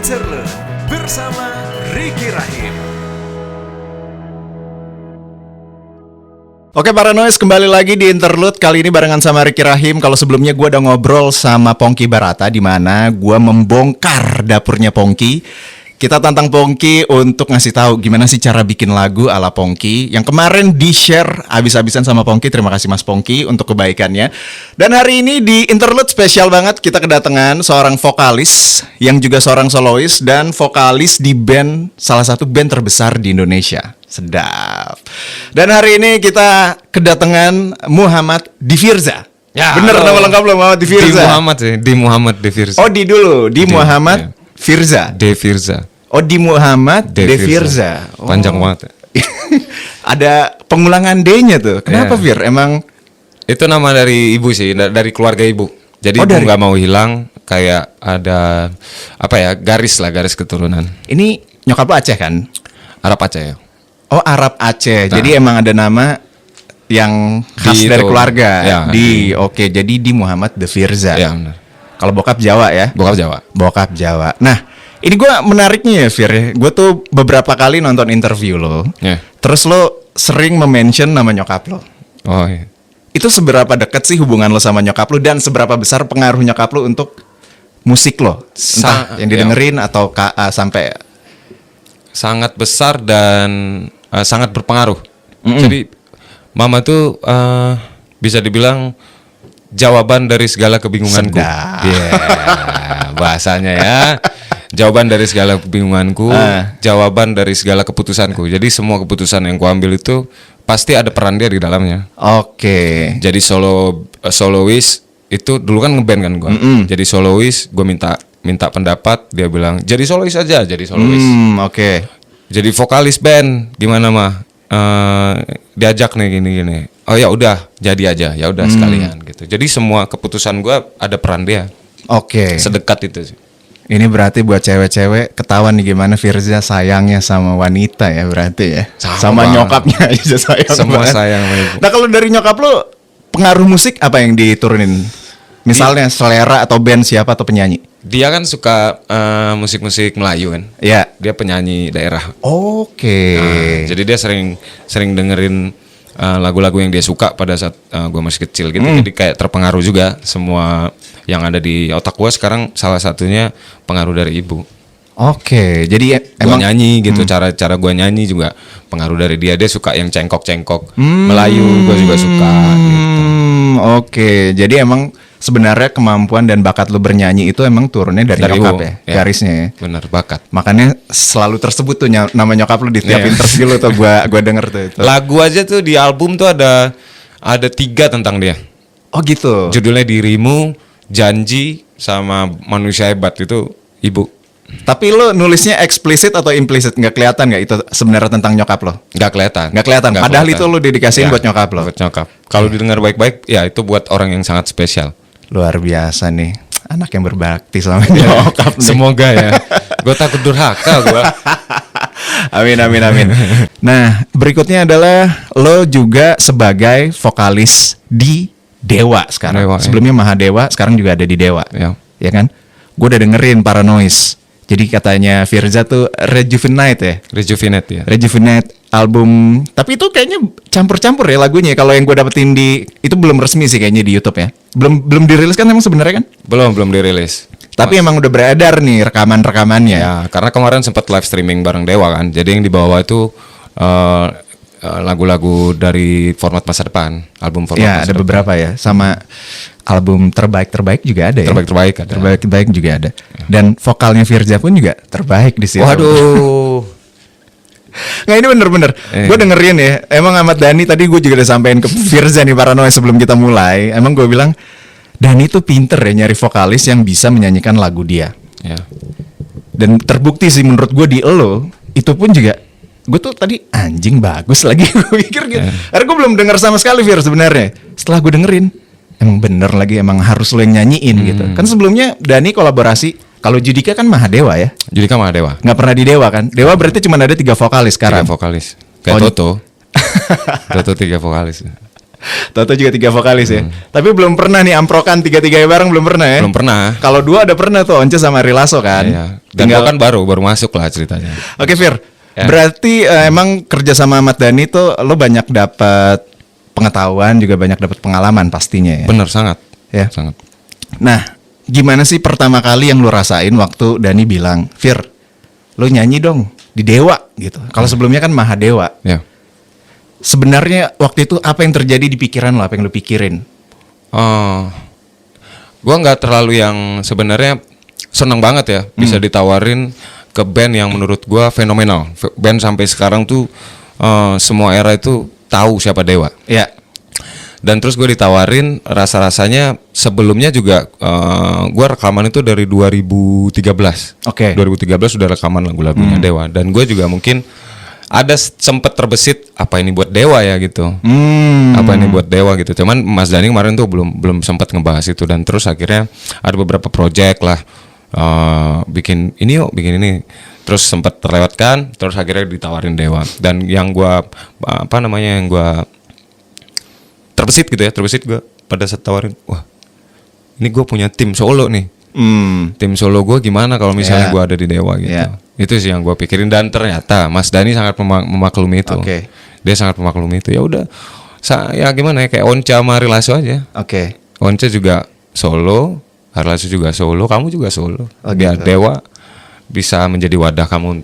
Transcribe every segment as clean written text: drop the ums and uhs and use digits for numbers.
Interlude bersama Ricky Rahim. Oke para noise, kembali lagi di Interlude. Kali ini barengan sama Ricky Rahim. Kalau sebelumnya gue udah ngobrol sama Pongki Barata, di mana gue membongkar dapurnya Pongki. Kita tantang Pongki untuk ngasih tahu gimana sih cara bikin lagu ala Pongki. Yang kemarin di-share abis-abisan sama Pongki. Terima kasih Mas Pongki untuk kebaikannya. Dan hari ini di Interlude spesial banget. Kita kedatangan seorang vokalis yang juga seorang solois dan vokalis di band, salah satu band terbesar di Indonesia. Sedap. Dan hari ini kita kedatangan Muhammad Difirza. Ya, bener halo. nama lengkap lo Muhammad Difirza. Di Muhammad sih, di Muhammad Difirza. Oh di dulu, di Muhammad Firza. Difirza. Oh di Muhammad Difirza. Oh. Panjang banget. Ada pengulangan D-nya tuh. Kenapa Ya. Fir? Emang Itu nama dari ibu sih, dari keluarga ibu. Jadi Oh, ibu dari- nggak mau hilang, kayak ada apa ya, garis keturunan. ini nyokap lo Aceh kan? Arab Aceh ya. Oh Arab Aceh. Nah. Jadi emang ada nama yang khas Di dari itu. keluarga. Ya, Oke, jadi di Muhammad Difirza. Ya benar. Kalau bokap Jawa ya? Bokap Jawa. Bokap Jawa. Nah, ini gue menariknya ya Fir. Gue tuh beberapa kali nonton interview lo. Ya. Terus lo sering mention nama nyokap lo. Oh iya. Itu seberapa dekat sih hubungan lo sama nyokap lo dan seberapa besar pengaruh nyokap lo untuk musik lo? Entah yang didengerin atau sampai Sangat besar dan sangat berpengaruh. Jadi mama tuh bisa dibilang jawaban dari segala kebingunganku. Sedap. Iya, bahasanya ya. Jawaban dari segala kebingunganku, jawaban dari segala keputusanku. Jadi semua keputusan yang kuambil itu pasti ada peran dia di dalamnya. Oke. Jadi solois itu dulu kan ngeband kan gua. Jadi solois, gue minta pendapat, dia bilang jadi solois aja, jadi solois. Oke. Jadi vokalis band gimana mah? Diajak nih gini. Oh ya udah, jadi aja. Ya udah sekalian gitu. Jadi semua keputusan gua ada peran dia. Oke. Sedekat itu sih. Ini berarti buat cewek-cewek ketahuan nih gimana Firza sayangnya sama wanita ya berarti ya. Sama banget. nyokapnya aja sayang. Semua banget. sayang sama ibu. Nah kalau dari nyokap lo pengaruh musik apa yang diturunin? Misalnya selera atau band siapa atau penyanyi? Dia kan suka musik-musik Melayu kan. Ya. Dia penyanyi daerah. Oke. Nah, jadi dia sering dengerin lagu-lagu yang dia suka pada saat gue masih kecil gitu. Jadi kayak terpengaruh juga semua yang ada di otak gue sekarang, salah satunya pengaruh dari ibu. Oke. Jadi Gue emang nyanyi gitu, cara gue nyanyi juga pengaruh dari dia. Dia suka yang cengkok-cengkok Melayu, gue juga suka gitu. Oke. Jadi emang sebenarnya kemampuan dan bakat lu bernyanyi itu emang turunnya dari nyokap ibu, ya, ya. garisnya ya. Bener, bakat. Makanya selalu tersebut tuh nama nyokap lu di tiap Iya. interview lu tuh gua denger tuh itu. Lagu aja tuh di album tuh ada 3 tentang dia. Oh gitu. Judulnya Dirimu, Janji, sama Manusia Hebat. Itu ibu. Tapi lu nulisnya eksplisit atau implisit? Nggak kelihatan nggak itu sebenarnya tentang nyokap lo? Nggak kelihatan. Nggak kelihatan. Padahal kelihatan. itu lu dedikasiin Ya, buat nyokap lo. Buat nyokap. Kalau didengar baik-baik, ya itu buat orang yang sangat spesial. Luar biasa nih. Anak yang berbakti sama nyokap nih. Semoga ya. Gue takut durhaka gue. Amin. Nah, berikutnya adalah lo juga sebagai vokalis di Dewa sekarang. Dewa, ya. Sebelumnya Mahadewa, sekarang juga ada di Dewa. Ya. Ya kan? Gue udah dengerin Paranoise. Jadi katanya Firza tuh Rejuvenate ya. Rejuvenate ya. Rejuvenate album. Tapi itu kayaknya campur-campur ya lagunya. Kalau yang gue dapetin itu belum resmi sih kayaknya di YouTube ya. Belum dirilis kan emang sebenarnya kan? Belum dirilis. Tapi emang udah beredar nih rekaman-rekamannya. Ya, karena kemarin sempat live streaming bareng Dewa kan. Jadi yang dibawa itu lagu-lagu dari format masa depan, album format Ya, masa ada depan. beberapa ya. Sama album terbaik juga ada ya. Terbaik ada. Terbaik juga ada. Dan vokalnya Firza pun juga terbaik di situ. Waduh. Nggak, ini bener-bener. Gue dengerin ya. Emang Ahmad Dhani tadi gue juga udah sampein ke Firza nih Paranoia sebelum kita mulai. Emang gue bilang Dhani tuh pinter ya nyari vokalis yang bisa menyanyikan lagu dia. Ya. Dan terbukti sih menurut gue di Elo itu pun juga gue tuh tadi anjing bagus lagi gue pikir gitu. Karena gue belum dengar sama sekali Fir sebenarnya. Setelah gue dengerin emang bener lagi emang harus lo yang nyanyiin gitu. Kan sebelumnya Dhani kolaborasi. Kalau Judika kan Mahadewa ya. Judika Mahadewa. Nggak pernah di Dewa kan. Dewa berarti cuma ada 3 vokalis sekarang. 3 vokalis. Kayak Oh, Toto. Toto 3 vokalis. Toto juga 3 vokalis ya. Tapi belum pernah nih amprokan 3-3 bareng belum pernah ya? Belum pernah. Kalau 2 ada pernah tuh Once sama Ari Lasso kan. Iya. Dan gua kan baru masuk lah ceritanya. Oke Fir, Ya. berarti emang kerja sama Ahmad Dhani tuh lo banyak dapat pengetahuan juga banyak dapat pengalaman pastinya ya. Bener sangat. Ya. Sangat. Nah, gimana sih pertama kali yang lo rasain waktu Dhani bilang, Fir, lo nyanyi dong di Dewa gitu. Kalau sebelumnya kan Mahadewa. Ya. Sebenarnya waktu itu apa yang terjadi di pikiran lo? Apa yang lo pikirin? Gua nggak terlalu yang sebenarnya seneng banget ya bisa ditawarin ke band yang menurut gua fenomenal. Band sampai sekarang tuh semua era itu tahu siapa Dewa. Ya. Dan terus gue ditawarin rasa-rasanya sebelumnya juga gua rekaman itu dari 2013. Oke. 2013 sudah rekaman lagu-lagunya Dewa dan gue juga mungkin ada sempet terbesit apa ini buat Dewa ya gitu. Apa ini buat Dewa gitu. Cuman Mas Dhani kemarin tuh belum sempat ngebahas itu dan terus akhirnya ada beberapa project lah bikin ini yuk, bikin ini. Terus sempat terlewatkan, terus akhirnya ditawarin Dewa. Dan yang gua yang gua terbesit gue pada saat tawarin, wah ini gue punya tim solo nih. Tim solo gue gimana kalau misalnya Yeah. gue ada di Dewa gitu. Yeah. Itu sih yang gue pikirin dan ternyata Mas Dhani sangat memaklumi itu. Oke. Dia sangat memaklumi itu. Ya udah, ya gimana ya kayak Once sama Ari Lasso aja. Oke. Once juga solo, Ari Lasso juga solo, kamu juga solo. Oh, Biar gitu. Dewa bisa menjadi wadah kamu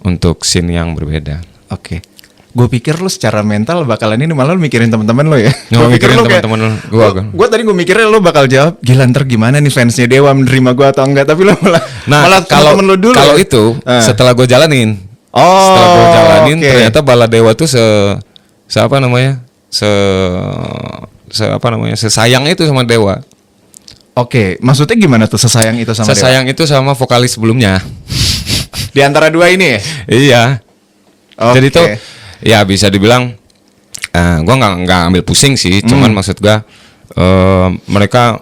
untuk scene yang berbeda. Oke. Gue pikir lu secara mental bakalan ini malah lu mikirin teman-teman lo ya. Nggak Gua pikir mikirin lu kayak- teman-teman lu. Gua tadi gue mikirnya lu bakal jawab, gila ntar gimana nih fansnya Dewa menerima gue atau enggak. Tapi lu malah Nah, kalau temen lu dulu. kalau ya? itu setelah gue jalanin, Oh, setelah gue jalanin oke. ternyata Bala Dewa tuh sesayang itu sama Dewa. Oke, maksudnya gimana tuh sesayang itu sama Dewa? Sesayang itu sama vokalis sebelumnya. Di antara dua ini ya? Iya. Oke. Jadi tuh ya bisa dibilang gua nggak ambil pusing sih, cuman maksud gua mereka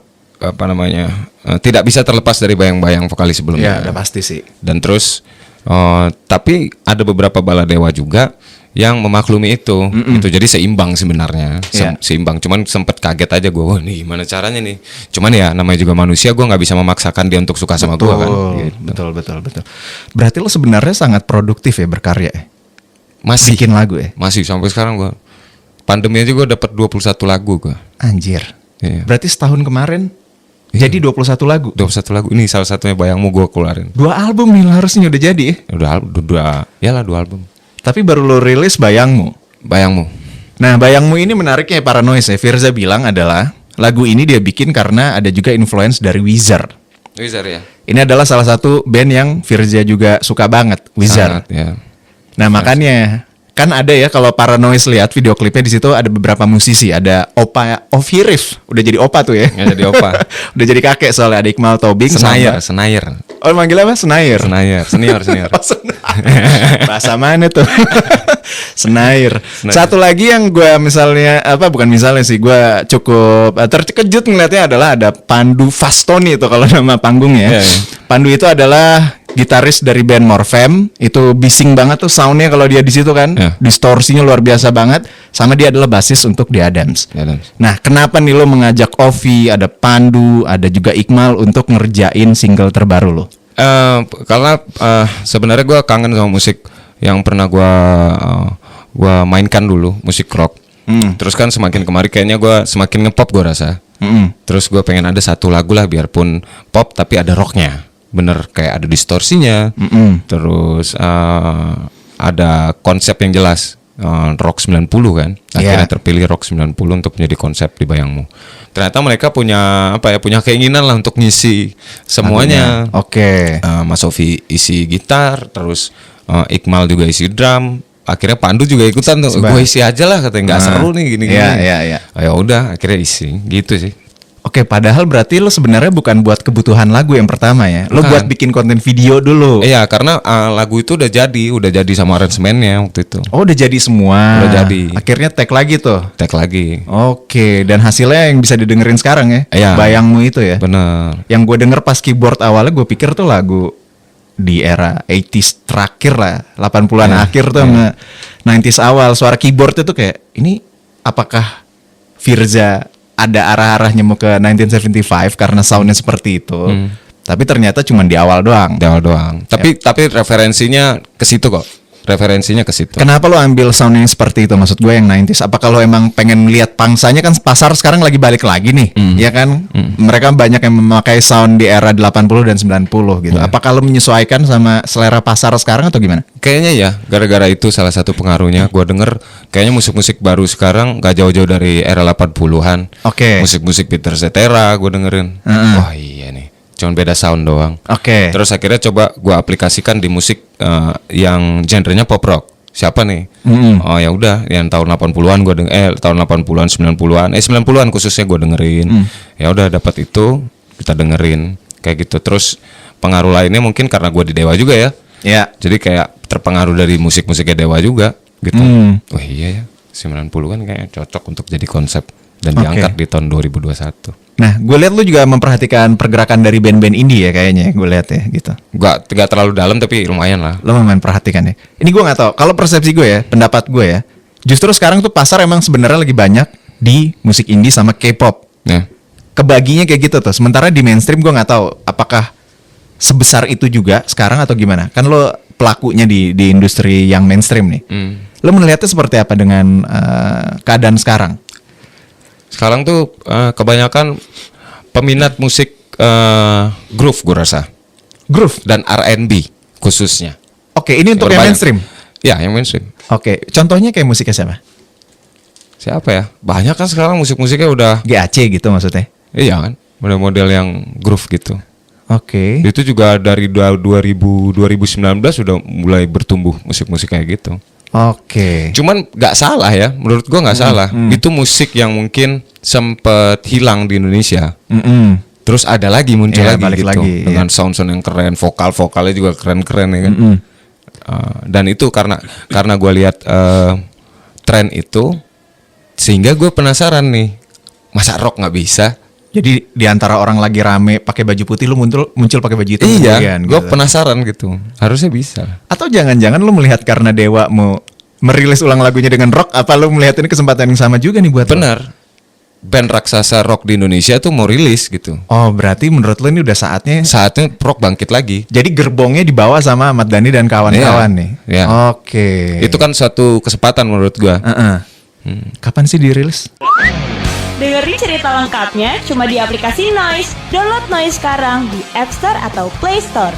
tidak bisa terlepas dari bayang-bayang vokalis Ya, sebelumnya. udah pasti sih. Dan terus tapi ada beberapa bala dewa juga yang memaklumi itu gitu. Jadi seimbang sebenarnya. Iya. Seimbang, cuman sempet kaget aja gue, wah ini gimana caranya nih. Cuman ya namanya juga manusia, gue nggak bisa memaksakan dia untuk suka sama gue kan gitu. Betul. Berarti lo sebenarnya sangat produktif ya berkarya ya? Masih Bikin lagu ya? masih sampai sekarang gue. Pandemi aja gue dapat 21 lagu gue. Anjir. Iya. Berarti setahun kemarin jadi 21 lagu. 21 lagu. Ini salah satunya Bayangmu gue keluarin. 2 album nih harusnya udah jadi ya? Udah dua album. Tapi baru lo rilis Bayangmu. Bayangmu. Nah, Bayangmu ini menariknya Paranoise ya. Firza bilang adalah lagu ini dia bikin karena ada juga influence dari Wizard. Wizard ya. Ini adalah salah satu band yang Firza juga suka banget, Wizard. Sangat, ya. Nah, makanya kan ada ya kalau Paranoise lihat video klipnya di situ ada beberapa musisi, ada Opa Ofirif, udah jadi Opa tuh ya. Ya, jadi Opa. Udah jadi kakek soalnya ada Iqmal Tobing Senayer. Oh, manggil apa? Senair. Senior. Oh, bahasa mana tuh? Senair. Satu lagi yang gue misalnya bukan misalnya sih, gue cukup terkejut ngeliatnya adalah ada Pandu Fastoni itu kalau nama panggungnya. Iya, iya. Pandu itu adalah gitaris dari band Morfem. Itu bising banget tuh soundnya kalau dia di situ kan. Iya. Distorsinya luar biasa banget. Sama dia adalah basis untuk The Adams. The Adams. Nah, kenapa nih lo mengajak Ovi, ada Pandu, ada juga Iqmal untuk ngerjain single terbaru lo? Karena sebenarnya gue kangen sama musik yang pernah gue mainkan dulu, musik rock. Terus kan semakin kemari kayaknya gue semakin ngepop gue rasa. Terus gue pengen ada satu lagu lah biarpun pop tapi ada rocknya, bener kayak ada distorsinya. Terus ada konsep yang jelas. Rock 90 kan. Akhirnya terpilih Rock 90 untuk menjadi konsep di Bayangmu. Ternyata mereka punya keinginan lah untuk ngisi semuanya. Oke. Mas Sofi isi gitar, terus Iqmal juga isi drum. Akhirnya Pandu juga ikutan tuh. Gue isi aja lah katanya, nggak seru nih gini-gini. Iya. Ya udah, akhirnya isi gitu sih. Oke, padahal berarti lo sebenarnya bukan buat kebutuhan lagu yang pertama ya. Lo Bukan. buat bikin konten video dulu. Iya, karena lagu itu udah jadi sama aransemennya waktu itu. Oh, udah jadi semua. Udah jadi. Akhirnya tag lagi tuh. Tag lagi. Oke, dan hasilnya yang bisa didengerin sekarang ya. Iya. Bayangmu itu ya. Bener. Yang gue denger pas keyboard awalnya gue pikir tuh lagu di era 80s terakhir lah, 80-an akhir tuh sama 90s awal. Suara keyboard itu kayak ini apakah Firza ada arah-arahnya mau ke 1975 karena soundnya seperti itu. Tapi ternyata cuma di awal doang. Di awal doang. Tapi referensinya ke situ kok. Referensinya ke situ. Kenapa lo ambil sound yang seperti itu? Maksud gue yang 90s. Apa kalau emang pengen lihat pangsanya, kan pasar sekarang lagi balik lagi nih, ya kan? Mereka banyak yang memakai sound di era 80 dan 90 gitu. Apa kalau menyesuaikan sama selera pasar sekarang atau gimana? Kayaknya ya, gara-gara itu salah satu pengaruhnya. Gua denger kayaknya musik-musik baru sekarang gak jauh-jauh dari era 80-an. Oke. Musik-musik Peter Cetera gua dengerin. Wah iya nih, cuman beda sound doang. Oke. Terus akhirnya coba gua aplikasikan di musik yang genrenya pop rock. Siapa nih? Oh ya udah, yang tahun 80-an gua tahun 80-an 90-an, 90-an khususnya gua dengerin. Ya udah dapat itu, kita dengerin kayak gitu. Terus pengaruh lainnya mungkin karena gua di Dewa juga ya. Ya. Jadi kayak terpengaruh dari musik-musiknya Dewa juga gitu. Wah iya ya, 90-an kayaknya cocok untuk jadi konsep dan diangkat di tahun 2021. Nah, gue lihat lu juga memperhatikan pergerakan dari band-band indie ya kayaknya, gue lihat ya gitu. Gak terlalu dalam tapi lumayan lah. Lo lumayan perhatikan ya. Ini gue nggak tahu. Kalau persepsi gue ya, pendapat gue ya, justru sekarang tuh pasar emang sebenarnya lagi banyak di musik indie sama K-pop. Ya. Kebaginya kayak gitu tuh. Sementara di mainstream gue nggak tahu apakah sebesar itu juga sekarang atau gimana. Kan lo pelakunya di industri yang mainstream nih. Lo melihatnya seperti apa dengan keadaan sekarang? Sekarang tuh kebanyakan peminat musik groove gue rasa. Groove Dan R&B khususnya. Oke, ini untuk yang mainstream. Ya, yang mainstream. Oke, contohnya kayak musiknya siapa? Siapa ya? Banyak kan sekarang musik-musiknya udah GAC gitu maksudnya. iya kan, model-model yang groove gitu. Oke. Itu juga dari 2019 udah mulai bertumbuh musik-musik kayak gitu. Oke. Cuman nggak salah ya, menurut gua nggak salah. Itu musik yang mungkin sempet hilang di Indonesia. Terus ada lagi muncul Iya, lagi balik gitu lagi, dengan sound-sound yang keren, vokalnya juga keren-keren ya kan. Dan itu karena gua lihat tren itu, sehingga gue penasaran nih, masa rock nggak bisa? Jadi di antara orang lagi rame pakai baju putih, lu muncul pakai baju hitam Iya, kemudian, gue gitu. penasaran gitu. Harusnya bisa. Atau jangan-jangan lu melihat karena Dewa mau merilis ulang lagunya dengan rock, apa lu melihat ini kesempatan yang sama juga nih buat lo? Benar. Band raksasa rock di Indonesia tuh mau rilis gitu. Oh, berarti menurut lu ini udah saatnya. Saatnya rock bangkit lagi. Jadi gerbongnya dibawa sama Ahmad Dhani dan kawan-kawan Iya, nih. iya. Oke. Itu kan suatu kesempatan menurut gua. Kapan sih dirilis? Dengerin cerita lengkapnya cuma di aplikasi Noise. Download Noise sekarang di App Store atau Play Store.